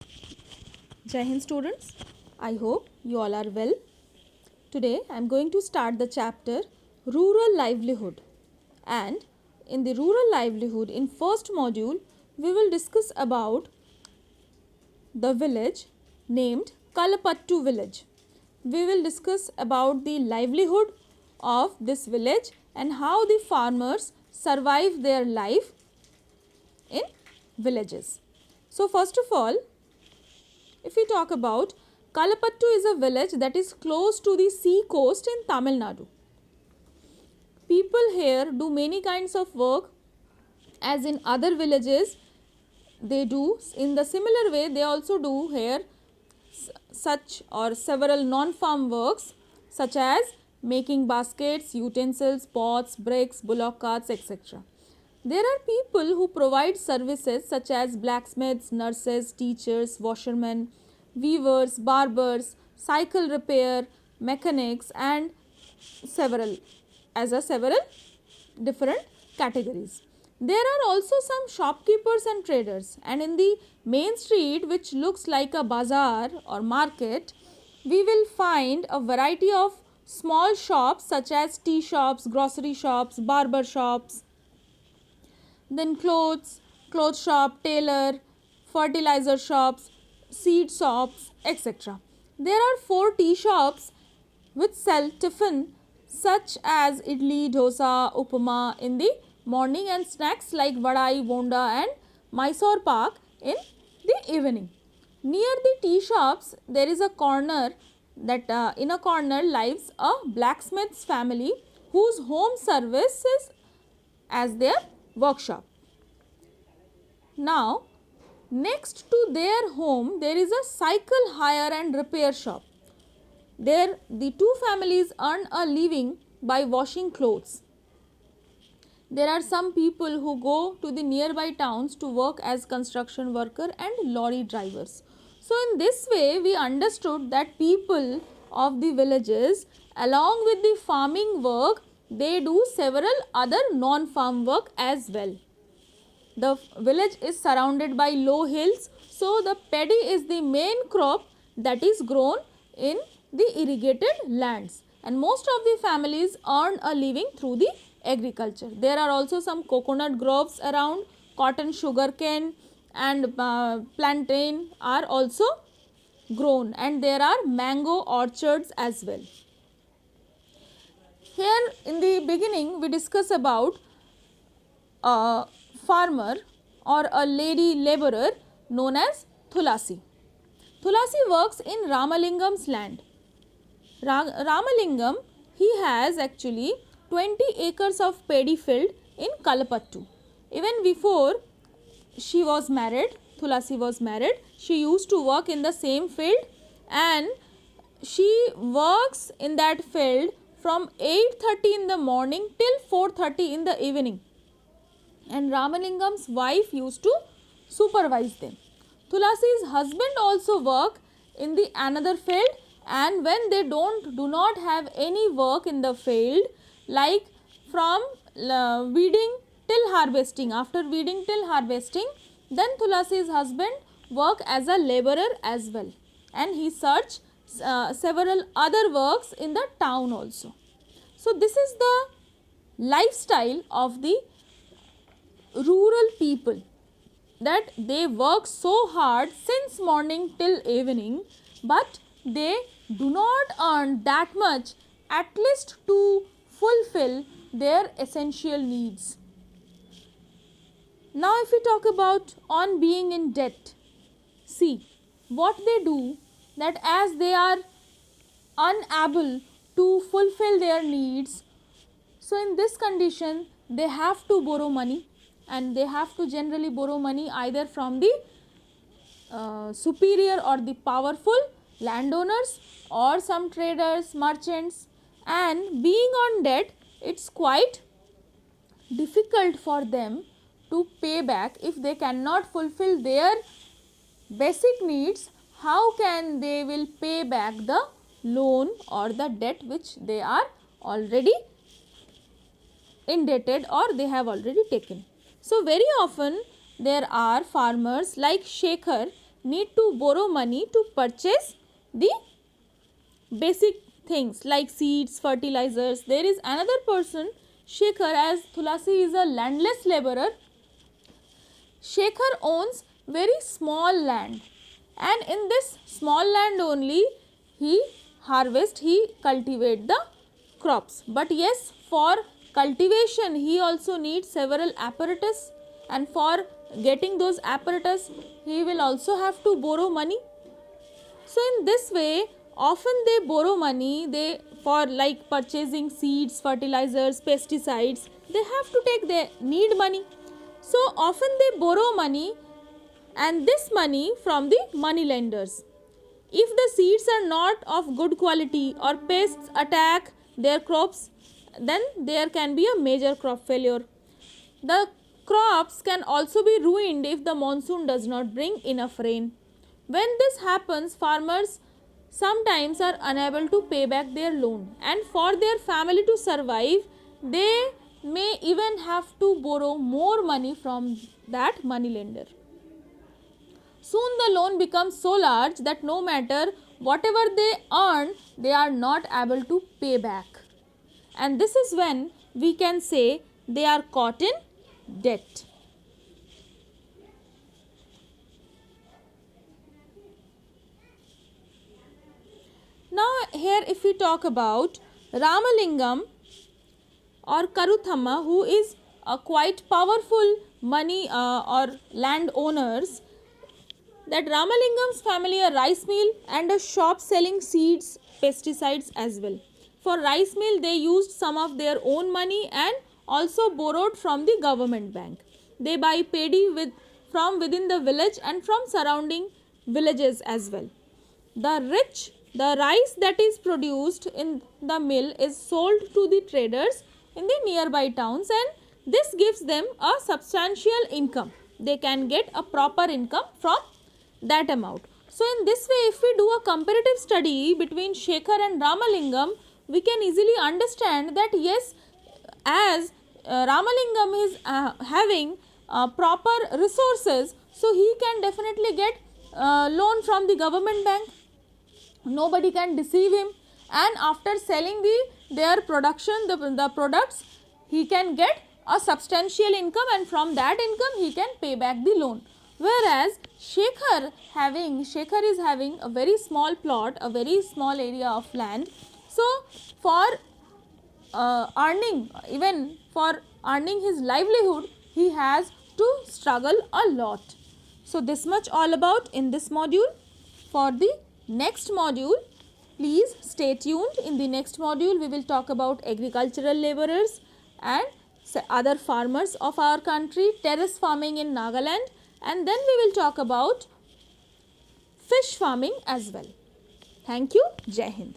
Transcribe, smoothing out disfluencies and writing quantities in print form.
Jai Hind students, I hope you all are well. Today I am going to start the chapter Rural Livelihood, and in the Rural Livelihood in first module we will discuss about the village named Kalapattu village. We will discuss about the livelihood of this village and how the farmers survive their life in villages. So first of all, if we talk about Kalapattu is a village that is close to the sea coast in Tamil Nadu. People here do many kinds of work as in other villages they do. In the similar way they also do here such or several non-farm works such as making baskets, utensils, pots, bricks, bullock carts, etc. There are people who provide services such as blacksmiths, nurses, teachers, washermen, weavers, barbers, cycle repair, mechanics and several different categories. There are also some shopkeepers and traders, and in the main street which looks like a bazaar or market, we will find a variety of small shops such as tea shops, grocery shops, barber shops, then clothes shop, tailor, fertilizer shops, seed shops, etc. There are 4 tea shops which sell tiffin such as idli, dosa, upama in the morning and snacks like vadai, bonda and Mysore pak in the evening. Near the tea shops there is a corner that in a corner lives a blacksmith's family whose home service is as their workshop. Now, next to their home there is a cycle hire and repair shop. There the two families earn a living by washing clothes. There are some people who go to the nearby towns to work as construction worker and lorry drivers. So in this way we understood that people of the villages along with the farming work they do several other non-farm work as well. The village is surrounded by low hills, so the paddy is the main crop that is grown in the irrigated lands, and most of the families earn a living through the agriculture. There are also some coconut groves around, cotton, sugarcane and plantain are also grown, and there are mango orchards as well. Here in the beginning we discuss about a farmer or a lady laborer known as Tulasi. Tulasi works in Ramalingam's land. Ramalingam, he has actually 20 acres of paddy field in Kalapattu. Even before she was married, Tulasi was married, she used to work in the same field and she works in that field from 8:30 in the morning till 4:30 in the evening. And Ramalingam's wife used to supervise them. Tulasi's husband also work in the another field, and when they do not have any work in the field, like from weeding till harvesting, after weeding till harvesting, then Tulasi's husband work as a laborer as well, and he search several other works in the town also. So this is the lifestyle of the rural people, that they work so hard since morning till evening, but they do not earn that much at least to fulfill their essential needs. Now if we talk about on being in debt, see what they do, that as they are unable to fulfill their needs, so in this condition they have to borrow money, and they have to generally borrow money either from the superior or the powerful landowners or some traders, merchants, and being on debt, it's quite difficult for them to pay back. If they cannot fulfill their basic needs, how can they will pay back the loan or the debt which they are already indebted or they have already taken. So very often there are farmers like Shekhar. need to borrow money to purchase the basic things like seeds, fertilizers. There is another person, Shekhar, as Tulasi is a landless laborer. Shekhar owns very small land, and in this small land only he cultivate the crops. But yes, for cultivation he also needs several apparatus, and for getting those apparatus he will also have to borrow money. So in this way, often they borrow money, they for like purchasing seeds, fertilizers, pesticides, they need money. So often they borrow money, and this money from the money lenders. If the seeds are not of good quality or pests attack their crops, then there can be a major crop failure. The crops can also be ruined if the monsoon does not bring enough rain. When this happens, farmers sometimes are unable to pay back their loan, and for their family to survive, they may even have to borrow more money from that money lender. Soon the loan becomes so large that no matter whatever they earn, they are not able to pay back. And this is when we can say they are caught in debt. Now here if we talk about Ramalingam or Karuthamma, who is a quite powerful money or land owners, that Ramalingam's family a rice mill and a shop selling seeds, pesticides as well. For rice mill they used some of their own money and also borrowed from the government bank. They buy paddy from within the village and from surrounding villages as well. The rice that is produced in the mill is sold to the traders in the nearby towns, and this gives them a substantial income. They can get a proper income from that amount. So in this way, if we do a comparative study between Shekhar and Ramalingam, we can easily understand that yes, as Ramalingam is having proper resources, so he can definitely get loan from the government bank. Nobody can deceive him, and after selling their production, the products, he can get a substantial income, and from that income he can pay back the loan. Whereas Shekhar is having a very small plot, a very small area of land. So for earning his livelihood, he has to struggle a lot. So this much all about in this module. For the next module, please stay tuned. In the next module, we will talk about agricultural laborers and other farmers of our country, terrace farming in Nagaland, and then we will talk about fish farming as well. Thank you. Jai Hind.